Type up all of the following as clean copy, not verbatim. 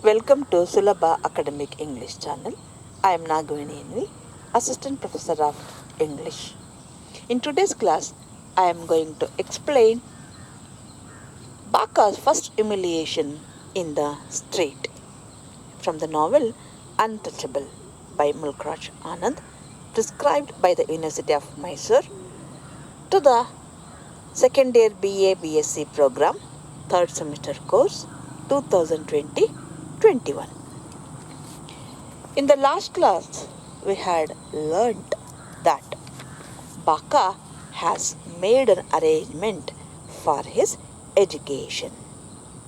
Welcome to Sulabha Academic English channel. I am Nagavini, Assistant Professor of English. In today's class, I am going to explain Bakha's first humiliation in the street from the novel Untouchable by Mulk Raj Anand, prescribed by the University of Mysore to the second year BA B.Sc program, third semester course 2020-21. In the last class, we had learnt that Bakha has made an arrangement for his education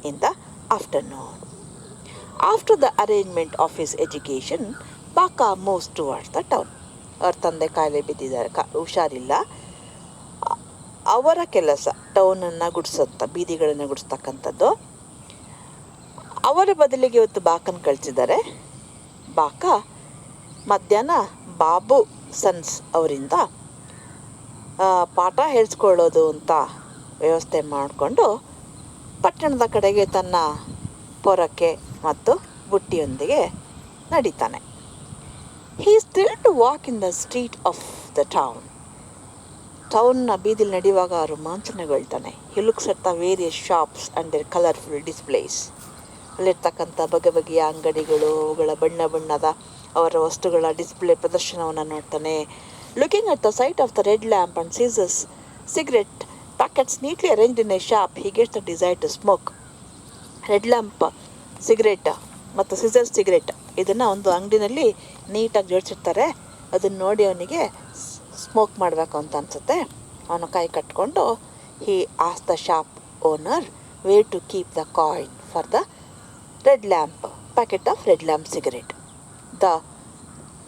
in the afternoon. After the arrangement of his education, Bakha moves towards the town. ಅವ್ರ ತಂದೆ ಕಾಯಿಲೆ ಬಿದ್ದಿದ್ದಾರೆ, ಹುಷಾರಿಲ್ಲ. ಅವರ ಕೆಲಸ ಟೌನನ್ನು ಗುಡಿಸೋಂಥ, ಬೀದಿಗಳನ್ನು ಗುಡಿಸ್ತಕ್ಕಂಥದ್ದು. ಅವರ ಬದಲಿಗೆ ಇವತ್ತು ಬಾಕನ ಕಳಿಸಿದ್ದಾರೆ. ಬಾಕ ಮಧ್ಯಾಹ್ನ ಬಾಬು ಸನ್ಸ್ ಅವರಿಂದ ಪಾಠ ಹೇಳಿಸ್ಕೊಳ್ಳೋದು ಅಂತ ವ್ಯವಸ್ಥೆ ಮಾಡಿಕೊಂಡು ಪಟ್ಟಣದ ಕಡೆಗೆ ತನ್ನ ಪೊರಕೆ ಮತ್ತು ಬುಟ್ಟಿಯೊಂದಿಗೆ ನಡೀತಾನೆ. He is thrilled to walk in the street of the town. ಟೌನ್ನ ಬೀದಿಲಿ ನಡೆಯುವಾಗ ರೋಮಾಂಚನಗೊಳ್ತಾನೆ. He looks at the various shops and their colourful displays. ಅಲ್ಲಿರ್ತಕ್ಕಂಥ ಬಗೆ ಬಗೆಯ ಅಂಗಡಿಗಳು, ಅವುಗಳ ಬಣ್ಣ ಬಣ್ಣದ ಅವರ ವಸ್ತುಗಳ ಡಿಸ್ಪ್ಲೇ ಪ್ರದರ್ಶನವನ್ನು ನೋಡ್ತಾನೆ. Looking at the sight of the Red Lamp and Scissors cigarette packets neatly arrange in a shop, he gets the desire to smoke. Red lamp cigarette ಮತ್ತು ಸೀಸರ್ಸ್ ಸಿಗರೇಟ್ ಇದನ್ನು ಒಂದು ಅಂಗಡಿನಲ್ಲಿ ನೀಟಾಗಿ ಜೋಡಿಸಿರ್ತಾರೆ. ಅದನ್ನು ನೋಡಿ ಅವನಿಗೆ ಸ್ಮೋಕ್ ಮಾಡಬೇಕು ಅಂತ ಅನಿಸುತ್ತೆ. ಅವನು ಕೈ ಕಟ್ಕೊಂಡು ಹಿ ಆಸ್ the shop owner where to keep the coin for the red lamp, packet of red lamp cigarette. The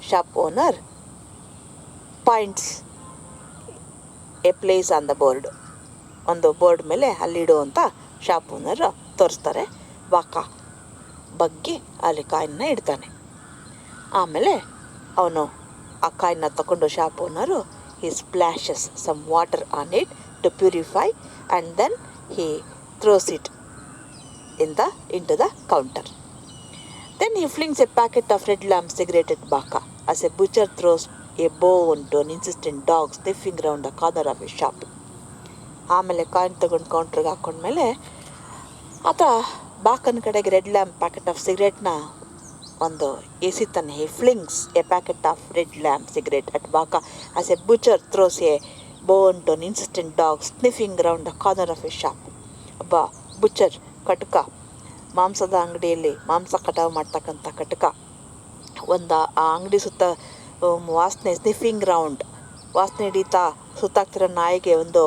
shop owner points a place on the board. ಒಂದು ಬೋರ್ಡ್ ಮೇಲೆ ಅಲ್ಲಿಡು ಅಂತ ಶಾಪ್ ಓನರ್ ತೋರಿಸ್ತಾರೆ. ಬಾಕ ಬಗ್ಗಿ ಅಲ್ಲಿ ಕಾಯಿನ್ನ ಇಡ್ತಾನೆ. ಆಮೇಲೆ ಅವನು ಆ ಕಾಯಿನ್ನ ತಗೊಂಡು shop owner he splashes some water on it to purify and then he throws it into the counter. Then he flings a packet of red lamp cigarette at Bakha as a butcher throws a bone to an insistent dog sniffing around the corner of his shop. ಆಮೇಲೆ coin ತಗೊಂಡು ಕೌಂಟ್ರಿಗೆ ಹಾಕೊಂಡ್ಮೇಲೆ ಆತ ಬಾಕನ ಕಡೆಗೆ red lamp packet of ಸಿಗರೇಟ್ನ ಒಂದು ಎಸಿತಾನೆ. He flings a packet of red lamp cigarette at Bakha as a butcher throws a bone to an insistent dog sniffing around the corner of a shop. ಒಬ್ಬ ಬುಚರ್ ಕಟಕ, ಮಾಂಸದ ಅಂಗಡಿಯಲ್ಲಿ ಮಾಂಸ ಕಟಾವು ಮಾಡ್ತಕ್ಕಂಥ ಕಟಕ ಒಂದು ಆ ಅಂಗಡಿ ಸುತ್ತ ವಾಸನೆ ಸ್ನಿಫಿಂಗ್ ರೌಂಡ್ ವಾಸನೆ ಹಿಡಿತಾ ಸುತ್ತಾಗ್ತಿರೋ ನಾಯಿಗೆ ಒಂದು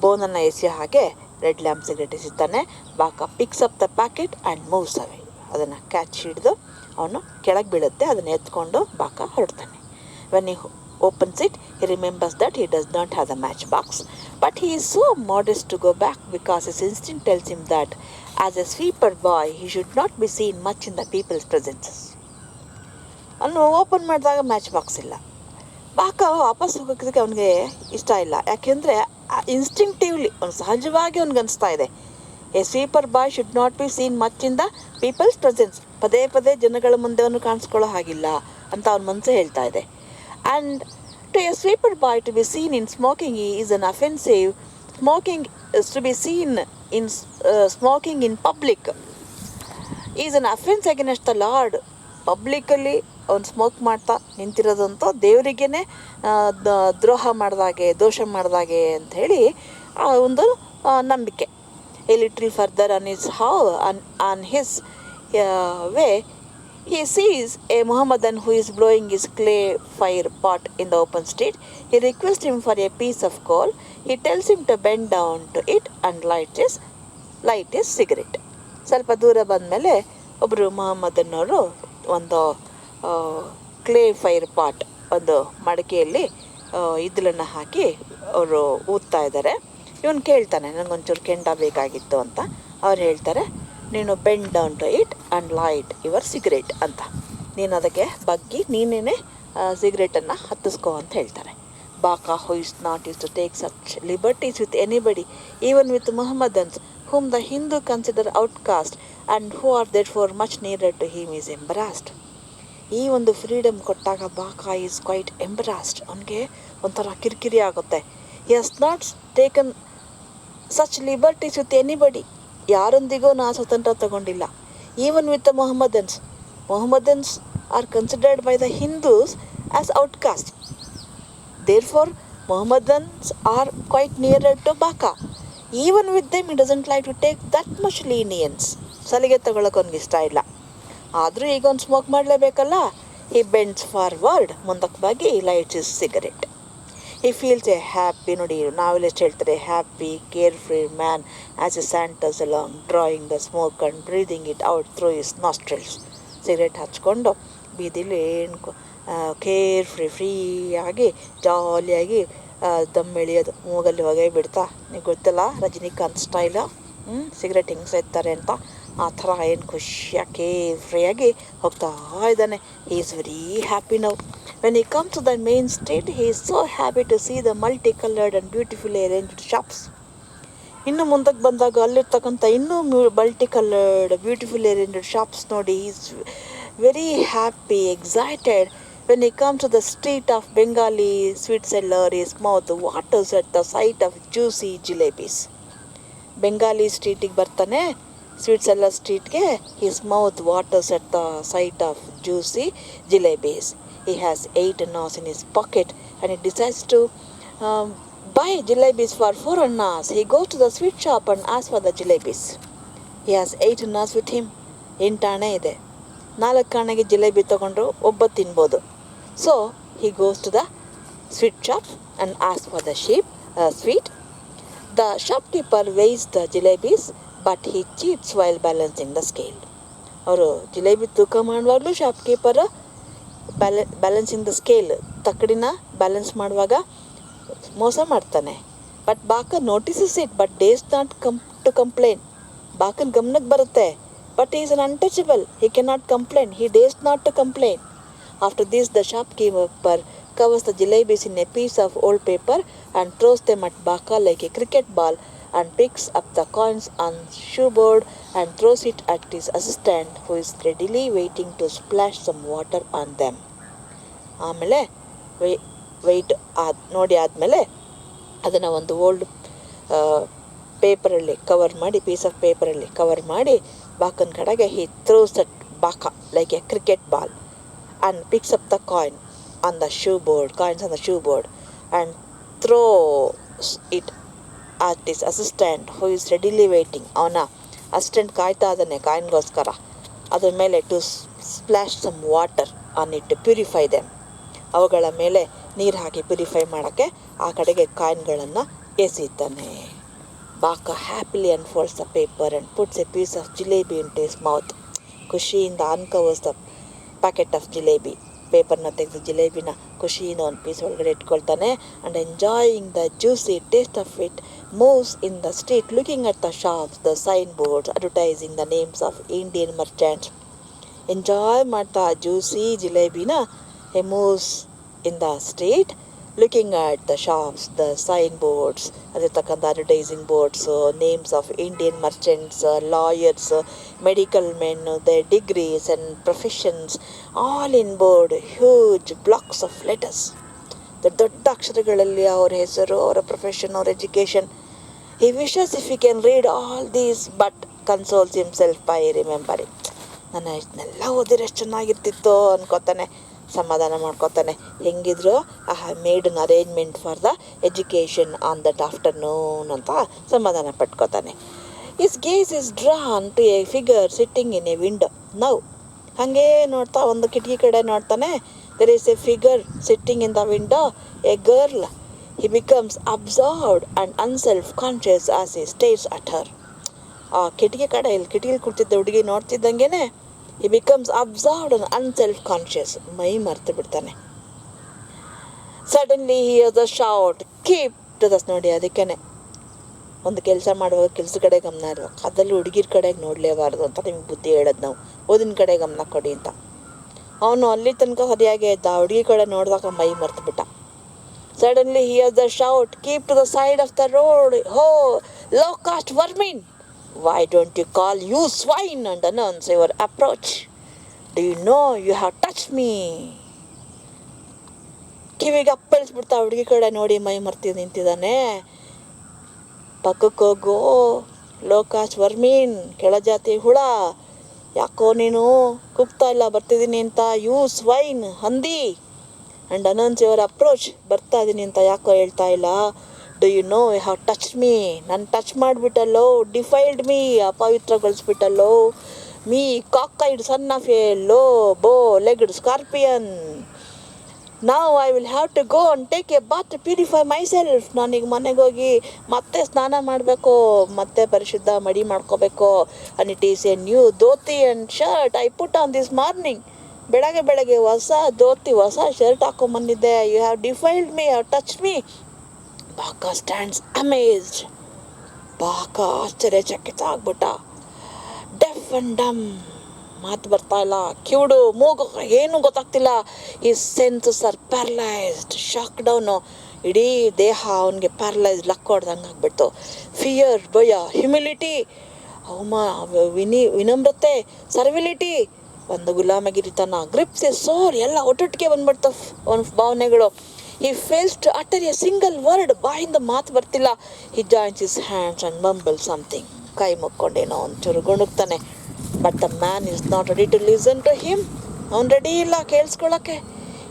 ಬೋನನ್ನು ಎಸೆಯೋ ಹಾಗೆ ರೆಡ್ ಲ್ಯಾಂಪ್ ಸಿಗರೇಟ್ ಎಸಿತಾನೆ. Bakha picks up the packet and moves away. ಅದನ್ನು ಕ್ಯಾಚ್ ಹಿಡಿದು ಅವನು ಕೆಳಗೆ ಬೀಳುತ್ತೆ. ಅದನ್ನು ಎತ್ಕೊಂಡು ಬಾಕ ಹೊರಡ್ತಾನೆ. When he opens it, he remembers that he does not have the matchbox, but he is so modest to go back because his instinct tells him that as a sweeper boy he should not be seen much in the people's presences. ಅವನು open ಮಾಡಿದಾಗ match box ಇಲ್ಲ. ಬಾಕ ವಾಪಸ್ ಹೋಗೋಕ್ಕೆ ಅವನಿಗೆ ಇಷ್ಟ ಇಲ್ಲ. ಯಾಕೆಂದರೆ ಇನ್ಸ್ಟಿಂಕ್ಟಿವ್ಲಿ ಅವ್ನು ಸಹಜವಾಗಿ ಅವ್ನಿಗೆ ಅನಿಸ್ತಾ ಇದೆ a sweeper boy should not be seen much in the people's presence. ಪದೇ ಪದೇ ಜನಗಳ ಮುಂದೆ ಅವನು ಕಾಣಿಸ್ಕೊಳ್ಳೋ ಹಾಗಿಲ್ಲ ಅಂತ ಅವನ ಮನಸ್ಸು ಹೇಳ್ತಾ ಇದೆ. And to a sweeper boy to be seen in smoking is an offensive. Smoking is to be seen in smoking in public is an offense against the Lord. ಪಬ್ಲಿಕಲ್ಲಿ ಅವ್ನು ಸ್ಮೋಕ್ ಮಾಡ್ತಾ ನಿಂತಿರೋದಂತೂ ದೇವರಿಗೇ ದ್ರೋಹ ಮಾಡಿದಾಗೆ, ದೋಷ ಮಾಡಿದಾಗೆ ಅಂಥೇಳಿ ಆ ಒಂದು ನಂಬಿಕೆ. A little further on his way he sees a Mohammedan who is blowing his clay fire pot in the open street. He requests him for a piece of coal. He tells him to bend down to it and light his cigarette. ಸ್ವಲ್ಪ ದೂರ ಬಂದಮೇಲೆ ಒಬ್ಬರು ಮೊಹಮ್ಮದನ್ನವರು ಒಂದು clay fire pot ಒಂದು ಮಡಕೆಯಲ್ಲಿ ಇದ್ದಲನ್ನು ಹಾಕಿ ಅವರು ಊದ್ತಾ ಇದ್ದಾರೆ. ಇವನು ಕೇಳ್ತಾನೆ, ನನಗೊಂಚೂರು ಕೆಂಡ ಬೇಕಾಗಿತ್ತು ಅಂತ. ಅವ್ರು ಹೇಳ್ತಾರೆ, ನೀನು bend down to it and light your cigarette ಅಂತ. ನೀನು ಅದಕ್ಕೆ ಬಗ್ಗಿ ನೀನೇ ಸಿಗರೇಟನ್ನು ಹತ್ತಿಸ್ಕೋ ಅಂತ ಹೇಳ್ತಾರೆ. Bakha, who is not used to take such liberties with anybody, even with Mohammedans whom the Hindu consider outcast and who are therefore much nearer to him, is embarrassed. ಈ ಒಂದು freedom ಕೊಟ್ಟಾಗ ಬಾಕಾ ಈಸ್ ಕ್ವೈಟ್ ಎಂಬರಾಸ್ಡ್. ಅವನಿಗೆ ಒಂಥರ ಕಿರಿಕಿರಿ ಆಗುತ್ತೆ. He has not taken such liberties with anybody. ಯಾರೊಂದಿಗೂ ನಾ ಸ್ವತಂತ್ರ ತಗೊಂಡಿಲ್ಲ. Even with the Mohammedans are considered by the Hindus as outcast. Therefore Mohammedans are quite nearer to Bakha. Even with them he doesn't like to take that much lenience. ಸಲಿಗೆ ತಗೊಳಕ್ಕೆ ಅವ್ನಿಗೆ ಇಷ್ಟ ಇಲ್ಲ. ಆದರೂ ಈಗ ಒಂದು ಸ್ಮೋಕ್ ಮಾಡಲೇಬೇಕಲ್ಲ. ಹಿ ಬೆಂಡ್ಸ್ ಫಾರ್ವರ್ಡ್, ಮುಂದಕ್ಕೆ ಬಾಗಿ lights his cigarette. He feels a happy. ನೋಡಿ, ನಾವೆಲ್ಲ ಎಷ್ಟು ಹೇಳ್ತಾರೆ, happy care free man as a saunters along drawing the smoke and breathing it out through his nostrils. Cigarette ಹಚ್ಕೊಂಡು ಬೀದಿಲಿ ಏನು ಕೇರ್ ಫ್ರೀಯಾಗಿ ಜಾಲಿಯಾಗಿ ದಮ್ ಎಳಿಯೋದು, ಮೂಗಲ್ಲಿ ಹೊಗೆ ಬಿಡ್ತಾ. ನೀವು ಗೊತ್ತಲ್ಲ ರಜನಿಕಾಂತ್ ಸ್ಟೈಲ, ಸಿಗರೆಟ್ ಹಿಂಗೆ ಸೇರ್ತಾರೆ ಅಂತ. ಆ ಥರ ಏನು ಖುಷಿಯಾಗಿ ಕೇರ್ ಫ್ರೀಯಾಗಿ ಹೋಗ್ತಾ ಇದ್ದಾನೆ. He is very happy now. When he comes to the main street, he is so happy to see the multi coloured and beautifully arranged shops. ಇನ್ನು ಮುಂದಕ್ಕೆ ಬಂದಾಗ ಅಲ್ಲಿರ್ತಕ್ಕಂಥ ಇನ್ನೂ multi coloured beautifully arranged shops ನೋಡಿ is very happy, excited. When he comes to the street of Bengali sweet seller, his mouth waters at the sight of juicy jalebis. Bengali ಸ್ಟ್ರೀಟಿಗೆ ಬರ್ತಾನೆ, sweet seller ಸ್ಟ್ರೀಟ್ಗೆ. his mouth waters at the sight of juicy ಜಿಲೇಬೀಸ್. he has 8 annas in his pocket and he decides to buy jalebis for 4 annas. He goes to the sweet shop and asks for the jalebis. He has 8 annas with him. 8 ಆಣೆ ಇದೆ. 4 ಆಣೆಗೆ ಜಿಲೇಬಿ ತೊಗೊಂಡ್ರು ಒಬ್ಬ ತಿನ್ಬೋದು. So he goes to the sweet shop and asks for the sweet. The shopkeeper weighs the jalebis, but he cheats while balancing the scale. ಅವರು ಜಿಲೇಬಿ ತೂಕ ಮಾಡುವಾಗಲೂ shopkeeper balancing the scale, ತಕ್ಕಡಿನ balance ಮಾಡುವಾಗ ಮೋಸ ಮಾಡ್ತಾನೆ. But Bakha notices it, but dares not to complain. ಬಾಕನ ಗಮನಕ್ಕೆ ಬರುತ್ತೆ, but is an untouchable. He can not complain. He dares not to complain. After this the shopkeeper covers the jalebis in a piece of old paper and throws them at Bakha like a cricket ball, and picks up the coins on shoeboard and throws it at his assistant, who is readily waiting to splash some water on them. ಆಮೇಲೆ weight ನೋಡಿ ಆದಮೇಲೆ ಅದನ್ನು ಒಂದು old ಪೇಪರಲ್ಲಿ cover ಮಾಡಿ, piece of ಪೇಪರಲ್ಲಿ cover ಮಾಡಿ ಬಾಕನ ಕಡೆಗೆ he throws that Bakha like a cricket ball and picks up the coins on the shoeboard and throws it at his assistant, who is readily waiting. ಅವನ ಅಸಿಸ್ಟೆಂಟ್ ಕಾಯ್ತಾ ಇದ್ದಾನೆ ಕಾಯಿನ್ಗೋಸ್ಕರ. ಅದ್ರ ಮೇಲೆ to splash some water on it to purify them. ಅವುಗಳ ಮೇಲೆ ನೀರು ಹಾಕಿ ಪ್ಯೂರಿಫೈ ಮಾಡೋಕ್ಕೆ ಆ ಕಡೆಗೆ ಕಾಯಿನ್ಗಳನ್ನು ಎಸೀತಾನೆ. Bakha happily unfolds the paper and puts a piece of jalebi into his mouth. ಖುಷಿಯಿಂದ uncovers the packet of jalebi. ಪೇಪರ್ನ ತೆಗೆದು ಜಿಲೇಬಿನ ಖುಷಿಯಿಂದ ಒಂದು ಪೀಸ್ ಒಳಗಡೆ ಇಟ್ಕೊಳ್ತಾನೆ. And enjoying the juicy taste of it moves in the street looking at the shops, the sign boards advertising the names of Indian merchants. Enjoy ಮಾಡ್ತಾ juicy ಜಿಲೇಬಿನ he moves in the street looking at the shops, the sign boards, ಅದಿರ್ತಕ್ಕಂಥ advertising boards, names of Indian merchants, lawyers, medical men, their degrees and professions, all in board, huge blocks of letters. ದೊಡ್ಡ ಅಕ್ಷರಗಳಲ್ಲಿ ಅವರ ಹೆಸರು, ಅವರ profession, ಅವರ education. he wishes if he can read all these, but consoles himself by remembering. ನಾನು ಇದನ್ನೆಲ್ಲ ಓದಿದ್ರೆ ಎಷ್ಟು ಚೆನ್ನಾಗಿರ್ತಿತ್ತೋ ಅನ್ಕೋತಾನೆ. ಸಮಾಧಾನ ಮಾಡ್ಕೋತಾನೆ. ಹೆಂಗಿದ್ರು I have made an arrangement for the education on that afternoon ಅಂತ ಸಮಾಧಾನ ಪಟ್ಕೋತಾನೆ. His gaze is drawn to a figure sitting in a window now. ಹಾಗೇ ನೋಡ್ತಾ ಒಂದು ಕಿಟಕಿ ಕಡೆ ನೋಡ್ತಾನೆ. There is a figure sitting in the window, a girl. He becomes absorbed and unselfconscious as he stares at her. ಆ ಕಿಟಕಿಲಿ ಕೂರ್ತಿದ್ದ ಹುಡುಗಿ ನೋಡ್ತಿದ್ದಂಗೆ he becomes absorbed and unself-conscious. ಮೈ ಮರ್ತು ಬಿಡ್ತಾನೆ. Suddenly he hears a shout, keep to the. ನೋಡಿ, ಅದಕ್ಕೇನೆ ಒಂದು ಕೆಲಸ ಮಾಡುವಾಗ ಕೆಲಸ ಕಡೆ ಗಮನ ಇರಬೇಕು. ಅದರಲ್ಲಿ ಹುಡುಗಿರ ಕಡೆಗೆ ನೋಡಲೇಬಾರ್ದು ಅಂತ ನಿಮ್ಗೆ ಬುದ್ಧಿ ಹೇಳೋದು ನಾವು. ಓದಿನ ಕಡೆ ಗಮನ ಕೊಡಿ ಅಂತ. ಅವನು ಅಲ್ಲಿ ತನಕ ಸರಿಯಾಗಿ ಇದ್ದ, ಹುಡುಗಿ ಕಡೆ ನೋಡಿದಾಗ ಮೈ ಮರ್ತು ಬಿಟ್ಟ. Suddenly he hears the shout, keep to the side of the road, ho, low-caste vermin. Why don't you call you swine and announce your approach? Do you know you have touched me? ಕಿವಿಗೆ ಅಪ್ಪಳಿಸ್ಬಿಡ್ತಾ ಹುಡುಗಿ ಕಡೆ ನೋಡಿ ಮೈ ಮರ್ತಿ ನಿಂತಿದ್ದಾನೆ. ಪಕ್ಕಕ್ಕೆ ಹೋಗೋ ಲೋಕಾಶ್ ವರ್ಮೀನ್, ಕೆಳಜಾತಿ ಹುಳ, ಯಾಕೋ ನೀನು ಕೂಗ್ತಾ ಇಲ್ಲ ಬರ್ತಿದ್ದೀನಿ ಅಂತ? ಯು ಸ್ವೈನ್, ಹಂದಿ, ಆ್ಯಂಡ್ ಅನೌನ್ಸ್ ಯುವರ್ ಅಪ್ರೋಚ್, ಬರ್ತಾ ಇದ್ದೀನಿ ಅಂತ ಯಾಕೋ ಹೇಳ್ತಾ ಇಲ್ಲ? Do you know you have touch me, ನಾನು ಟಚ್ ಮಾಡಿಬಿಟ್ಟಲ್ಲೋ, ಡಿಫೈಲ್ಡ್ ಮೀ, ಅಪವಿತ್ರಗೊಳಿಸ್ಬಿಟ್ಟಲ್ಲೋ, me cockeyed son of a low bow legged scorpion. Now I will have to go and take a bath to purify myself. ನಾನೀಗ ಮನೆಗೆ ಹೋಗಿ ಮತ್ತೆ ಸ್ನಾನ ಮಾಡಬೇಕು, ಮತ್ತೆ ಪರಿಶುದ್ಧ ಮಡಿ ಮಾಡ್ಕೋಬೇಕು. and it is a new dhoti and shirt I put on this morning. ಬೆಳಗ್ಗೆ ಹೊಸ ಧೋತಿ ಹೊಸ ಶರ್ಟ್ ಹಾಕೊಂಬಂದಿದ್ದೆ. You have defiled me, you have touched me. Bakha stands amazed. Bakha ಆಶ್ಚರ್ಯಚಕಿತ ಆಗ್ಬಿಟ್ಟ. ಡೆಫ್ ಅಂಡ್ ಡಮ್, ಮಾತು ಬರ್ತಾ ಇಲ್ಲ, ಕಿವುಡು, ಮೂಗು, ಏನೂ ಗೊತ್ತಾಗ್ತಿಲ್ಲ. ಈ senses are paralysed, shock down, ಇಡೀ ದೇಹ ಅವನಿಗೆ ಪ್ಯಾರಲೈಸ್ಡ್, ಲಕ್ ಹೊಡ್ದಂಗೆ ಆಗ್ಬಿಡ್ತು. ಫಿಯರ್, ಭಯ, ಹ್ಯುಮಿಲಿಟಿ, ವಿನಮ್ರತೆ, ಸರ್ವಿಲಿಟಿ, ಒಂದು ಗುಲಾಮಗಿರಿತನ, ಗ್ರಿಪ್ಸ್ ಎ ಸೋರ್, ಎಲ್ಲ ಒಟ್ಟೊಟ್ಟಿಗೆ ಬಂದ್ಬಿಡ್ತು ಅವನ ಭಾವನೆಗಳು. He fails to utter a single word, ಬಾಯಿಂದ ಮಾತು ಬರ್ತಿಲ್ಲ. He joins his hands and mumble something, ಕೈ ಮುಕ್ಕೊಂಡೇನೋ ಒಂಚೂರು ಗುಣುಕ್ತಾನೆ. But the man is not ready to listen to him. ಅವ್ನು ರೆಡಿ ಇಲ್ಲ ಕೇಳಿಸ್ಕೊಳ್ಳೋಕ್ಕೆ.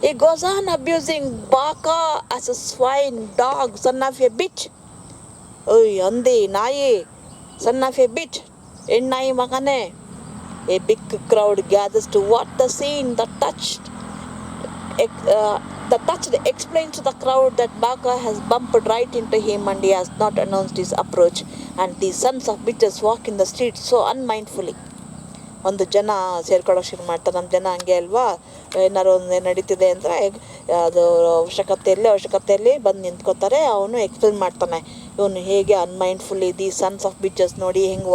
He goes on abusing Bakha as a swine, dog, son of a bitch. ಓಯ್ ಹಂದಿ, ನಾಯಿ, ಸನ್ ಆಫ್ ಎ ಬಿಚ್, ಹೆಣ್ಣಾಯಿ ಮಗನೇ. A big crowd gathers to watch the scene. The touched explains to the crowd that Bakha has bumped right into him and he has not announced his approach, and the sons of bitches walk in the streets so unmindfully. ಒಂದು ಜನ ಸೇರ್ಕೊಳ್ಳೋಕೆ ಶುರು ಮಾಡ್ತಾರೆ. ನಮ್ಮ ಜನ ಹಂಗೆ ಅಲ್ವಾ, ಏನಾರು ಒಂದು ನಡೀತಿದೆ ಅಂದರೆ ಅದು ಅವಶ್ಯಕತೆಯಲ್ಲಿ ಬಂದು ನಿಂತ್ಕೋತಾರೆ. ಅವನು ಎಕ್ಸ್ಪ್ಲೇನ್ ಮಾಡ್ತಾನೆ ಇವನು ಹೇಗೆ unmindfully the sons of bitches ನೋಡಿ ಹೆಂಗೆ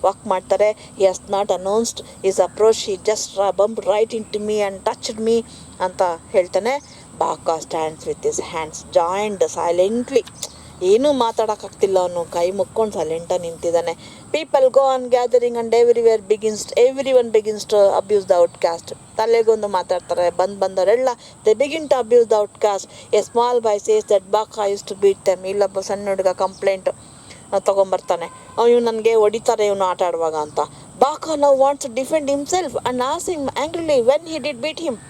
ವಾಕ್ ಮಾಡ್ತಾರೆ. He has not announced his approach, he just bump right into me and touched me ಅಂತ ಹೇಳ್ತಾನೆ. Bakha stands with his hands joined silently, ಏನೂ ಮಾತಾಡೋಕ್ಕಾಗ್ತಿಲ್ಲ, ಅವನು ಕೈ ಮುಕ್ಕೊಂಡು ಸೈಲೆಂಟಾಗಿ ನಿಂತಿದ್ದಾನೆ. People go on gathering and every one begins to abuse the outcast. ತಲೆಗೊಂದು ಮಾತಾಡ್ತಾರೆ, ಬಂದವರೆಲ್ಲ they begin to abuse the outcast. A small boy says that Bakha used to beat them. ಇಲ್ಲೊಬ್ಬ ಸಣ್ಣ ಹುಡುಗ ಕಂಪ್ಲೇಂಟ್ ತೊಗೊಂಬರ್ತಾನೆ, ಇವನು ನನಗೆ ಹೊಡಿತಾರೆ ಇವನು ಆಟ ಆಡುವಾಗ ಅಂತ. Bakha now wants to defend himself and ask him angrily when he did beat him.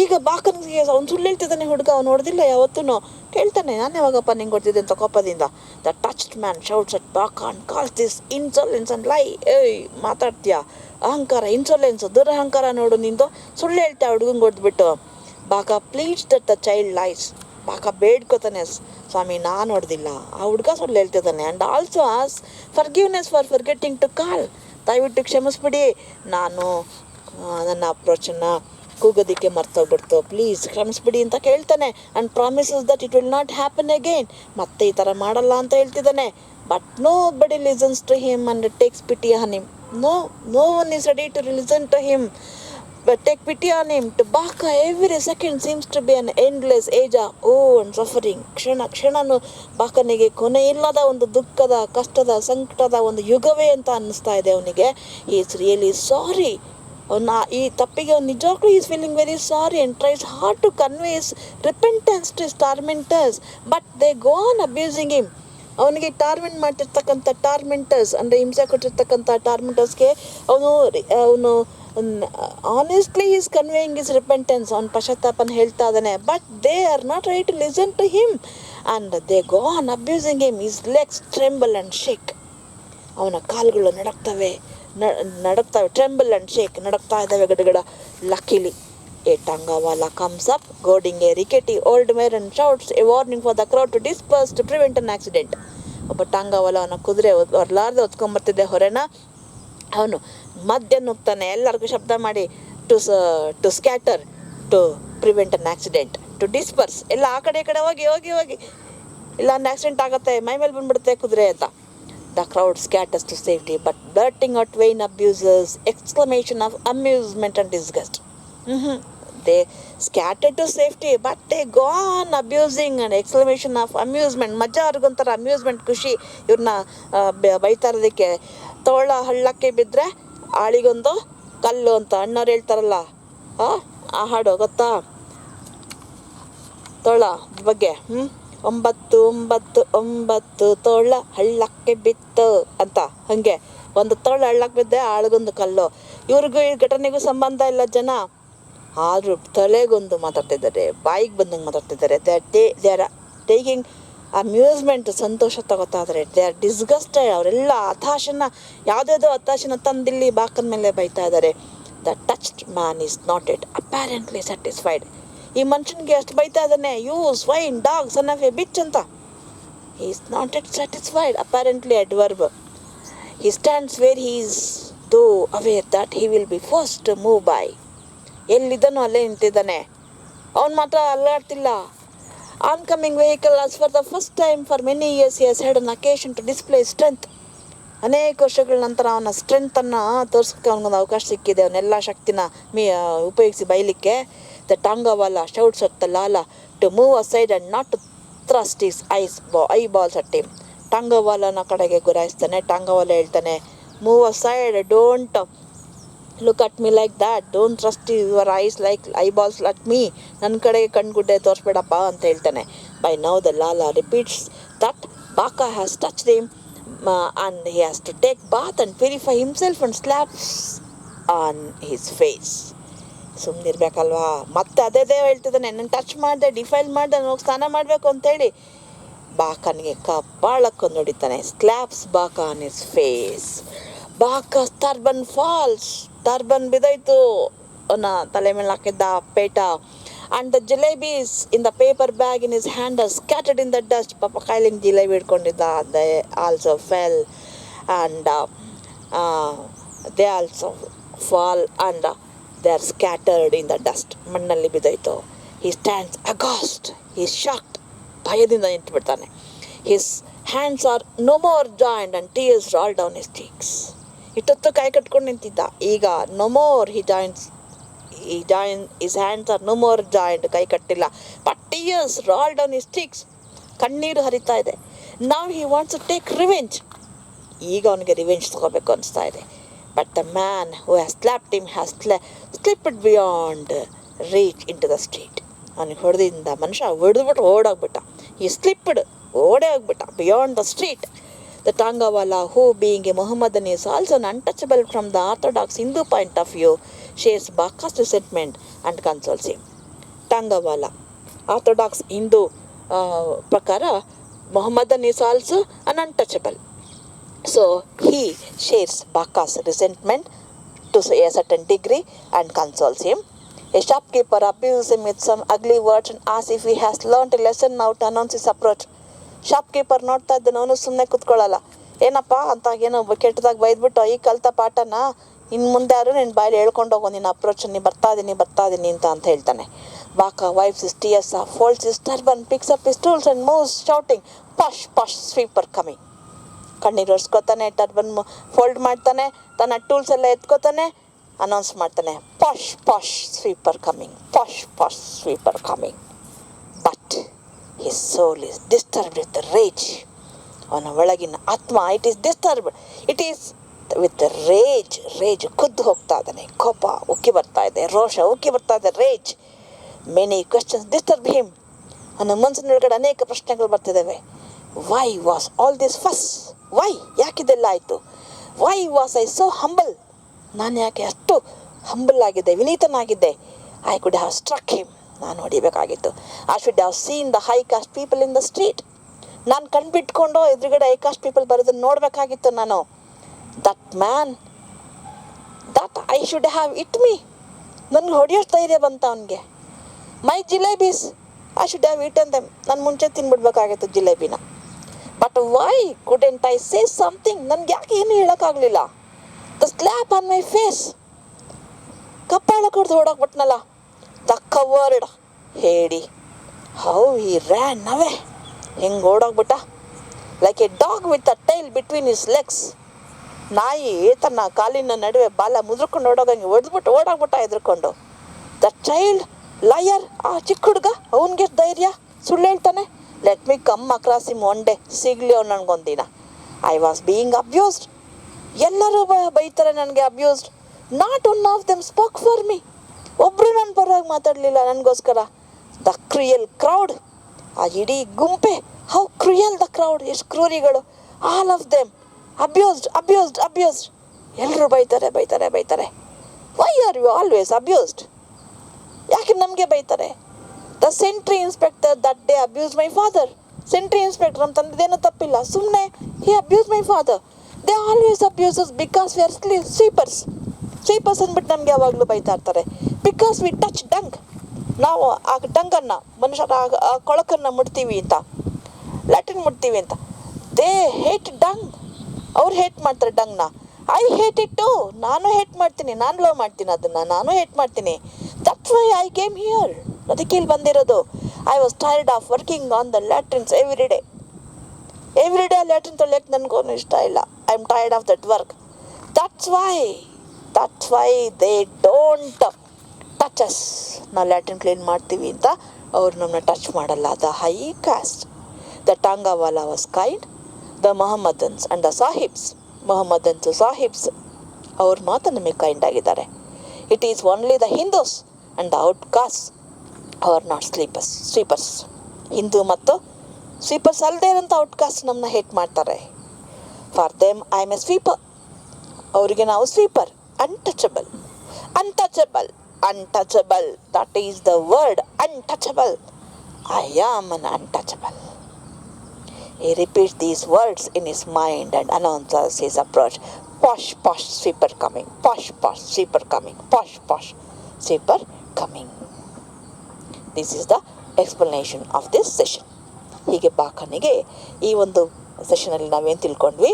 ಈಗ ಬಾಕನಿಗೆ ಅವ್ನು ಸುಳ್ಳು ಹೇಳ್ತಿದ್ದಾನೆ ಹುಡುಗ, ಅವ್ನು ಹೊಡೆದಿಲ್ಲ ಯಾವತ್ತೂ. ಕೇಳ್ತಾನೆ, ನಾನು ಯಾವಾಗಪ್ಪ ನಿಂಗೆ ಹೊಡೆದಿದ್ದೆ ಅಂತ ಕೋಪದಿಂದ. The touched man shouts at Bakha and calls this insolence and lie. ಏಯ್ ಮಾತಾಡ್ತೀಯಾ, ಅಹಂಕಾರ, ಇನ್ಸೊಲೆನ್ಸ್, ದುರಹಂಕಾರ ನೋಡು ನಿಂದು, ಸುಳ್ಳು ಹೇಳ್ತೀಯ ಹುಡುಗಂಗೆ ಹೊಡೆದ್ಬಿಟ್ಟು. Bakha pleads that the child lies. Bakha ಬೇಡ್ಕೋತಾನೆ, ಸ್ವಾಮಿ ನಾನು ಹೊಡೆದಿಲ್ಲ, ಆ ಹುಡುಗ ಸುಳ್ಳು ಹೇಳ್ತಿದ್ದಾನೆ. ಆ್ಯಂಡ್ ಆಲ್ಸೋ ಆಸ್ forgiveness for forgetting to call. ದಯವಿಟ್ಟು ಕ್ಷಮಿಸ್ಬಿಡಿ, ನಾನು ನನ್ನ ಅಪ್ರೋಚನ್ನು ಕೂಗೋದಕ್ಕೆ ಮರ್ತೋಗ್ಬಿಡ್ತು, ಪ್ಲೀಸ್ ಕ್ಷಮಿಸ್ಬಿಡಿ ಅಂತ ಕೇಳ್ತಾನೆ. And promises that it will not happen again, ಮತ್ತೆ ಈ ಥರ ಮಾಡಲ್ಲ ಅಂತ ಹೇಳ್ತಿದ್ದಾನೆ. But nobody listens to him and takes pity on him. No one is ready to listen to him but take pity on him. To Bakha, every second seems to be an endless age of woe and suffering. ಕ್ಷಣನೂ ಬಾಕನಿಗೆ ಕೊನೆ ಇಲ್ಲದ ಒಂದು ದುಃಖದ, ಕಷ್ಟದ, ಸಂಕಟದ ಒಂದು ಯುಗವೇ ಅಂತ ಅನ್ನಿಸ್ತಾ ಇದೆ ಅವನಿಗೆ. He is really sorry. ಈ ತಪ್ಪಿಗೆ ಅವ್ನು ನಿಜವಾಗ್ಲೂ is feeling very sorry and tries hard to convey his repentance to his tormentors, but they go on abusing him. ಅವನಿಗೆ ಟಾರ್ಮೆಂಟ್ ಮಾಡ್ತಿರ್ತಕ್ಕಂಥ ಟಾರ್ಮೆಂಟರ್ಸ್, ಅಂದರೆ ಹಿಂಸೆ ಕೊಟ್ಟಿರ್ತಕ್ಕಂಥ ಟಾರ್ಮೆಂಟರ್ಸ್ಗೆ ಅವನು honestly is conveying his repentance, ಅವ್ನ ಪಶ್ಚಾತ್ತಾಪನ ಹೇಳ್ತಾ ಇದ್ದಾನೆ. But they are not ready to listen to him and they go on abusing him. His legs tremble and shake. ಅವನ ಕಾಲುಗಳು ನಡಕ್ತವೆ, ಟ್ರೆಂಬಲ್ ಆ್ಯಂಡ್ ಶೇಕ್, ನಡಕ್ತಾ ಇದ್ದಾವೆ ಗಡಗಡ. Luckily a tongawala comes up goading a rickety old mare and shouts a warning for the crowd to disperse to prevent an accident. ಒಬ್ಬ ಟಂಗಾವಾಲ ಅವನ ಕುದುರೆ ಹೊರಲಾರ್ದೆ ಹೊತ್ಕೊಂಬರ್ತಿದ್ದೆ ಹೊರೆನ. ಅವನು ಮಧ್ಯ ನುಗ್ತಾನೆ, ಎಲ್ಲರಿಗೂ ಶಬ್ದ ಮಾಡಿ to scatter to prevent an accident, to disperse, ಎಲ್ಲ ಆ ಕಡೆ ಈ ಕಡೆ ಹೋಗಿ ಹೋಗಿ ಹೋಗಿ, ಇಲ್ಲ ಒಂದು ಆಕ್ಸಿಡೆಂಟ್ ಆಗುತ್ತೆ, ಮೈ ಮೇಲೆ ಬಂದ್ಬಿಡುತ್ತೆ ಕುದುರೆ ಅಂತ. The crowd scatters to safety, but blurting out vain abuses, exclamation of amusement and disgust. They scattered to safety, but they go on abusing and exclamation of amusement. ಮಜಾ ಅವ್ರಿಗೊಂಥರ ಅಮ್ಯೂಸ್ಮೆಂಟ್, ಖುಷಿ ಇವ್ರನ್ನ ಬೈತಾ ಇರೋದಕ್ಕೆ. ತೋಳ ಹಳ್ಳಕ್ಕೆ ಬಿದ್ದರೆ ಆಳಿಗೊಂದು ಕಲ್ಲು ಅಂತ ಅಣ್ಣವ್ರು ಹೇಳ್ತಾರಲ್ಲ, ಆ ಹಾಡು ಗೊತ್ತಾ ತೋಳ ಬಗ್ಗೆ? 9 ತೋಳ ಹಳ್ಳಕ್ಕೆ ಬಿತ್ತು ಅಂತ. ಹಾಗೆ ಒಂದು ತೋಳ ಹಳ್ಳಕ್ಕೆ ಬಿದ್ದೆ, ಆಳಿಗೊಂದು ಕಲ್ಲು. ಇವ್ರಿಗೂ ಈ ಘಟನೆಗೂ ಸಂಬಂಧ ಇಲ್ಲ ಜನ, ಆದರೂ ತಲೆಗೊಂದು ಮಾತಾಡ್ತಿದ್ದಾರೆ, ಬಾಯಿಗೆ ಬಂದಂಗೆ ಮಾತಾಡ್ತಿದ್ದಾರೆ. ದೇ ಆರ್ ಟೇಕಿಂಗ್ ಅಮ್ಯೂಸ್ಮೆಂಟ್, ಸಂತೋಷ ತಗೋತಾ ಇದ್ದಾರೆ. They are disgusted. ಅವರೆಲ್ಲ ಯಾವುದೇದೋ ಹತಾಶನ ತಂದಿಲ್ಲಿ ಬಾಕನ ಮೇಲೆ ಬೈತಾ ಇದ್ದಾರೆ. The touched man is not it apparently satisfied. ಈ ಮನುಷ್ಯನಿಗೆ ಎಷ್ಟು ಬೈತಾ ಇದ್ದಾನೆ, you swine dog son of a bitch ಅಂತ. He is not it satisfied, apparently adverb. He stands where he is though aware that he will be first to move by. ಎಲ್ಲಿದ್ದಾನೋ ಅಲ್ಲೇ ನಿಂತಿದ್ದಾನೆ, ಅವನು ಮಾತ್ರ ಅಲ್ಲಾಡ್ತಿಲ್ಲ. Oncoming vehicle as for the first time for many years he has had an occasion to display strength. ಅನೇಕ ವರ್ಷಗಳ ನಂತರ ಅವನ ಸ್ಟ್ರೆಂತನ್ನು ತೋರಿಸೋಕ್ಕೆ ಅವನಿಗೊಂದು ಅವಕಾಶ ಸಿಕ್ಕಿದೆ, ಅವನ್ನೆಲ್ಲ ಶಕ್ತಿನ ಉಪಯೋಗಿಸಿ ಬೈಲಿಕ್ಕೆ. The tongawala shouts at the lala to move aside and not to thrust his eyeballs at him. ಟಾಂಗವಾಲನ ಕಡೆಗೆ ಗುರಾಯಿಸ್ತಾನೆ. ಟಾಂಗವಾಲ ಹೇಳ್ತಾನೆ, move aside, don't look at me like that, don't trust your eyes like eyeballs at me. ನನ್ನ ಕಡೆಗೆ ಕಣ್ಗುಡ್ಡೆ ತೋರಿಸ್ಬೇಡಪ್ಪ ಅಂತ ಹೇಳ್ತಾನೆ. By now the lala repeats that Bakha has touched him and he has to take bath and purify himself and slaps on his face. ಸುಮ್ಮನಿರ್ಬೇಕಲ್ವಾ? ಮತ್ತೆ ಅದೇ ಹೇಳ್ತಿದ್ದಾನೆ, ನನ್ನ ಟಚ್ ಮಾಡಿದೆ, ಡಿಫೈಲ್ ಮಾಡಿದೆ, ಹೋಗಿ ಸ್ನಾನ ಮಾಡಬೇಕು ಅಂತೇಳಿ. ಬಾಕನಿಗೆ ಕಪಾಳಕ್ಕೊಂದು ಹೊಡಿತಾನೆ. Slaps Bakha on his face. Bakha turban falls. Turban ಬಿದ್ದೋಯ್ತು ಅವನ ತಲೆ ಮೇಲೆ ಹಾಕಿದ್ದ ಪೇಟ. And the jalebis in the paper bag in his hand are scattered in the dust. ಪಾಪ ಕೈಲಿಂಗ್ jalebi ಹಿಡ್ಕೊಂಡಿದ್ದ, they also fell and they also fall and they are scattered in the dust. ಮಣ್ಣಲ್ಲಿ ಬಿದ್ದೋಯ್ತು. He stands aghast. He is shocked. ಭಯದಿಂದ ನಿಂತುಬಿಡ್ತಾನೆ. His hands are no more joined and tears roll down his cheeks. ಇಷ್ಟೊತ್ತು ಕೈ ಕಟ್ಕೊಂಡು ನಿಂತಿದ್ದ, ಈಗ no more his hands are no more joined, ಕೈ ಕಟ್ಟಿಲ್ಲ. But tears roll down his cheeks. ಕಣ್ಣೀರು ಹರಿತಾ ಇದೆ. Now he wants to take revenge. ಈಗ ಅವನಿಗೆ ರಿವೆಂಜ್ ತಗೋಬೇಕು ಅನಿಸ್ತಾ ಇದೆ. But the man who has slapped him has slipped beyond reach into the street. ಅವನಿಗೆ ಹೊಡೆದಿಂದ ಮನುಷ್ಯ ಹೊಡೆದ್ಬಿಟ್ಟು ಓಡೋಗ್ಬಿಟ್ಟ. He slipped, ಓಡೇ ಹೋಗ್ಬಿಟ್ಟ, beyond the street. The Tangawala, who being a Mohammedan is also untouchable from the orthodox Hindu point of view, shares Bakha's resentment and consoles him. Tangawala, orthodox Hindu ಪ್ರಕಾರ Mohammedan is also an untouchable. So he shares Bakha's resentment to a certain degree and consoles him. A shopkeeper abuses him with some ugly words and asks if he has learnt a lesson now to announce his approach. Shopkeeper ನೋಡ್ತಾ ಇದ್ದಾನೆ, ಅವನು ಸುಮ್ಮನೆ ಕೂತ್ಕೊಳ್ಳಲ್ಲ. ಏನಪ್ಪ ಅಂತ ಏನೋ ಕೆಟ್ಟದಾಗ ಬೈದ್ಬಿಟ್ಟು, ಈ ಕಲ್ತ ಪಾಠನ ಇನ್ನು ಮುಂದೆ ಯಾರು ನಿನ್ನ ಬಾಯಲ್ಲಿ ಹೇಳ್ಕೊಂಡು ಹೋಗೋ, ನಿನ್ನ ಅಪ್ರೋಚ್, ನೀ ಬರ್ತಾ ಇದ್ದೀನಿ ಅಂತ ಹೇಳ್ತಾನೆ. Bakha wipes his tears off, folds his turban, picks up his tools and moves shouting, "Posh, posh, sweeper coming." ಕಣ್ಣೀರು ಒರೆಸ್ಕೊತಾನೆ, ಟರ್ಬನ್ ಫೋಲ್ಡ್ ಮಾಡ್ತಾನೆ, ತನ್ನ ಟೂಲ್ಸ್ ಎಲ್ಲ ಎತ್ಕೋತಾನೆ, ಅನೌನ್ಸ್ ಮಾಡ್ತಾನೆ, "posh posh sweeper coming, posh posh sweeper coming." But his soul is disturbed with rage. ಅವನ ಒಳಗಿನ ಆತ್ಮ, it is disturbed, it is with rage. ಕುದ್ದು ಹೋಗ್ತಾ ಇದ್ದಾನೆ. ಕೋಪ ಉಕ್ಕಿ ಬರ್ತಾ ಇದೆ, ರೋಷ ಉಕ್ಕಿ ಬರ್ತಾ ಇದೆ, rage. Many questions disturb him. ಅವನ ಮನಸ್ಸಿನೊಳಗಡೆ ಅನೇಕ ಪ್ರಶ್ನೆಗಳು ಬರ್ತಿದ್ದಾವೆ. Why was all this fuss? Why, ಯಾಕಿದೆಲ್ಲ ಆಯಿತು? Why was I so humble? ನಾನು ಯಾಕೆ ಅಷ್ಟು ಹಂಬಲ್ ಆಗಿದ್ದೆ, ವಿನೀತನಾಗಿದ್ದೆ? I could have struck him. ನಾನು ಹೊಡಿಬೇಕಾಗಿತ್ತು. I should have seen the high caste people in the street. ನಾನು ಕಣ್ಬಿಟ್ಕೊಂಡು ಎದುರುಗಡೆ ಹೈ ಕಾಸ್ಟ್ ಪೀಪಲ್ ಬರೋದನ್ನು ನೋಡಬೇಕಾಗಿತ್ತು ನಾನು. That man, that I should have it me. ನನಗೆ ಹೊಡೆಯೋಷ್ಟು ಧೈರ್ಯ ಬಂತ ಅವನಿಗೆ. My jalebis, I should have eaten them. ನಾನು ಮುಂಚೆ ತಿನ್ಬಿಡ್ಬೇಕಾಗಿತ್ತು ಜಿಲೇಬಿನ. But why couldn't I say something? ನನಗೆ ಯಾಕೆ ಏನು ಹೇಳೋಕ್ಕಾಗಲಿಲ್ಲ? The slap on my face, ಕಪ್ಪಾಳ ಕೊಡ್ದು ಹೊಡೋಗ್ಬಿಟ್ನಲ್ಲ. ದ ಕವರ್ಡ್ ಹೇಳಿ, ಹೌ ಹಿ ರ್ಯಾನ್ ಅವೇ, ಹೆಂಗೆ ಓಡೋಗ್ಬಿಟ್ಟ. Like a dog with a tail between his legs. ನಾಯಿ ತನ್ನ ಕಾಲಿನ ನಡುವೆ ಬಾಲ ಮುದ್ರಕೊಂಡು ಓಡೋಗಂಗೆ ಓಡೋಗ್ಬಿಟ್ಟ ಎದ್ರುಕೊಂಡು. ದ ಚೈಲ್ಡ್ ಲಯರ್, ಆ ಚಿಕ್ಕ ಹುಡುಗ ಅವನಿಗೆ ಧೈರ್ಯ, ಸುಳ್ಳು ಹೇಳ್ತಾನೆ. Let me come across him one day, ಸಿಗಲಿ ಅವ್ನು ನನಗೊಂದಿನ. ಐ ವಾಸ್ ಬೀಯಿಂಗ್ ಅಬ್ಯೂಸ್ಡ್, ಎಲ್ಲರೂ ಬೈತಾರೆ ನನಗೆ, abused. Not one of them spoke for me, ಒಬ್ಬರು ನನ್ನ ಪರವಾಗಿ ಮಾತಾಡಲಿಲ್ಲ ನನಗೋಸ್ಕರ. ದ ಕ್ರಿಯಲ್ ಕ್ರೌಡ್, ಆ ಇಡೀ ಗುಂಪೆ, ಹೌ ಕ್ರಿಯಲ್ ದ ಕ್ರೌಡ್, ಎಷ್ಟು ಕ್ರೂರಿಗಳು. All of them abused abused abused, ಎಲ್ಲರೂ ಬೈತಾರೆ ಬೈತಾರೆ ಬೈತಾರೆ. Why are you always abused, ಯಾಕೆ ನಮಗೆ ಬೈತಾರೆ? The sentry inspector that day abuse my father. Sentry inspector ನಮ್ಮ ತಂದೆದೇನೂ ತಪ್ಪಿಲ್ಲ, ಸುಮ್ಮನೆ he abuse my father. They always abuses because we are sweepers. Sweepers ಅಂದ್ಬಿಟ್ಟು ನಮಗೆ ಯಾವಾಗಲೂ ಬೈತಾ ಇರ್ತಾರೆ. ಬಿಕಾಸ್ ವಿ ಟಚ್ ಡಂಗ್, ನಾವು ಆ ಡಂಗನ್ನು, ಮನುಷ್ಯರ ಆ ಕೊಳಕನ್ನು ಮುಟ್ತೀವಿ ಅಂತ, ಲ್ಯಾಟ್ರಿನ್ ಮುಟ್ತೀವಿ ಅಂತ. ದೇ ಹೇಟ್ ಡಂಗ್, ಅವ್ರು ಹೇಟ್ ಮಾಡ್ತಾರೆ ಡಂಗ್ನ. ಐ ಹೇಟ್ ಇಟ್ ಟು, ನಾನು ಹೇಟ್ ಮಾಡ್ತೀನಿ, ನಾನು ಲವ್ ಮಾಡ್ತೀನಿ ಅದನ್ನು, ನಾನು ಹೇಟ್ ಮಾಡ್ತೀನಿ. That's why I came here, ಅದಕ್ಕೆ ಇಲ್ಲಿ ಬಂದಿರೋದು. I was tired of working on the latrines every day. Every day latrine ತೊಳೆಯೋಕ್ಕೆ ನನಗೂ ಇಷ್ಟ ಇಲ್ಲ. I am tired of that work. That's why they don't touch us. ನಾವು latrine clean ಮಾಡ್ತೀವಿ ಅಂತ ಅವ್ರು ನಮ್ಮನ್ನ ಟಚ್ ಮಾಡಲ್ಲ. The high caste, the tongawala was kind, the Mohammedans and the sahibs, Mohammedans sahibs ಅವ್ರು ಮಾತ್ರ ನಮಗೆ ಕೈಂಡ್ ಆಗಿದ್ದಾರೆ. It is only the Hindus and the out caste are not sweepers. Hindu ಮತ್ತು ಸ್ವೀಪರ್ಸ್ ಅಲ್ಲದೆ ಇರೋಂಥ ಔಟ್ ಕಾಸ್ಟ್ ನಮ್ಮನ್ನ ಹೇಟ್ ಮಾಡ್ತಾರೆ. For them I am a sweeper, ಅವರಿಗೆ ನಾವು sweeper. Untouchable, untouchable, untouchable, that is the word, untouchable. I am un untouchable. He repeats these words in his mind and announces his approach. Posh, posh, sweeper coming. Posh, posh, sweeper coming. Posh, posh, sweeper coming. This is the explanation of this session. ಹೀಗೆ ಬಾಖನಿಗೆ ಈ ಒಂದು ಸೆಷನಲ್ಲಿ ನಾವೇನು ತಿಳ್ಕೊಂಡ್ವಿ?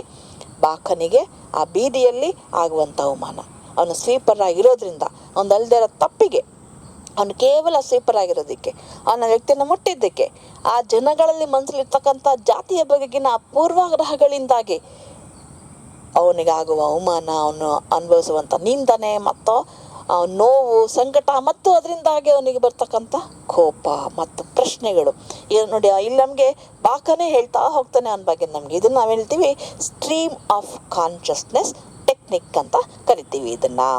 ಬಾಖನಿಗೆ ಆ ಬೀದಿಯಲ್ಲಿ ಆಗುವಂಥ ಅವಮಾನ, ಅವನು ಸ್ವೀಪರ್ ಆಗಿರೋದ್ರಿಂದ, ಅವನು ಅಲ್ಲದೆ ಇರೋ ತಪ್ಪಿಗೆ, ಅವನು ಕೇವಲ ಸ್ವೀಪರ್ ಆಗಿರೋದಕ್ಕೆ, ಅವನ ವ್ಯಕ್ತಿಯನ್ನು ಮುಟ್ಟಿದ್ದಕ್ಕೆ, ಆ ಜನಗಳಲ್ಲಿ ಮನಸ್ಸಲ್ಲಿರ್ತಕ್ಕಂಥ ಜಾತಿಯ ಬಗೆಗಿನ ಪೂರ್ವಾಗ್ರಹಗಳಿಂದಾಗಿ ಅವನಿಗಾಗುವ ಅವಮಾನ, ಅವನು ಅನುಭವಿಸುವಂಥ ನಿಂದನೆ ಮತ್ತು ನೋವು, ಸಂಕಟ, ಮತ್ತು ಅದರಿಂದಾಗಿ ಅವನಿಗೆ ಬರ್ತಕ್ಕಂಥ ಕೋಪ ಮತ್ತು ಪ್ರಶ್ನೆಗಳು. ಇದು ನೋಡಿ, ಇಲ್ಲಿ ನಮಗೆ ಬಾಕನೇ ಹೇಳ್ತಾ ಹೋಗ್ತಾನೆ ಅವನ ಬಗ್ಗೆ ನಮಗೆ. ಇದನ್ನು ನಾವು ಹೇಳ್ತೀವಿ ಸ್ಟ್ರೀಮ್ ಆಫ್ ಕಾನ್ಷಿಯಸ್ನೆಸ್ ಟೆಕ್ನಿಕ್ ಅಂತ ಕರಿತೀವಿ ಇದನ್ನು.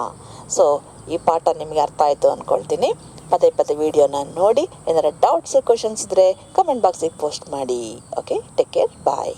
ಸೊ ಈ ಪಾಠ ನಿಮಗೆ ಅರ್ಥ ಆಯಿತು ಅಂದ್ಕೊಳ್ತೀನಿ. ಪದೇ ಪದೇ ವಿಡಿಯೋನ ನೋಡಿ, ಏನಾರ ಡೌಟ್ಸ್ ಕ್ವಶನ್ಸ್ ಇದ್ದರೆ ಕಮೆಂಟ್ ಬಾಕ್ಸಿಗೆ ಪೋಸ್ಟ್ ಮಾಡಿ. ಓಕೆ, ಟೇಕ್ ಕೇರ್, ಬಾಯ್.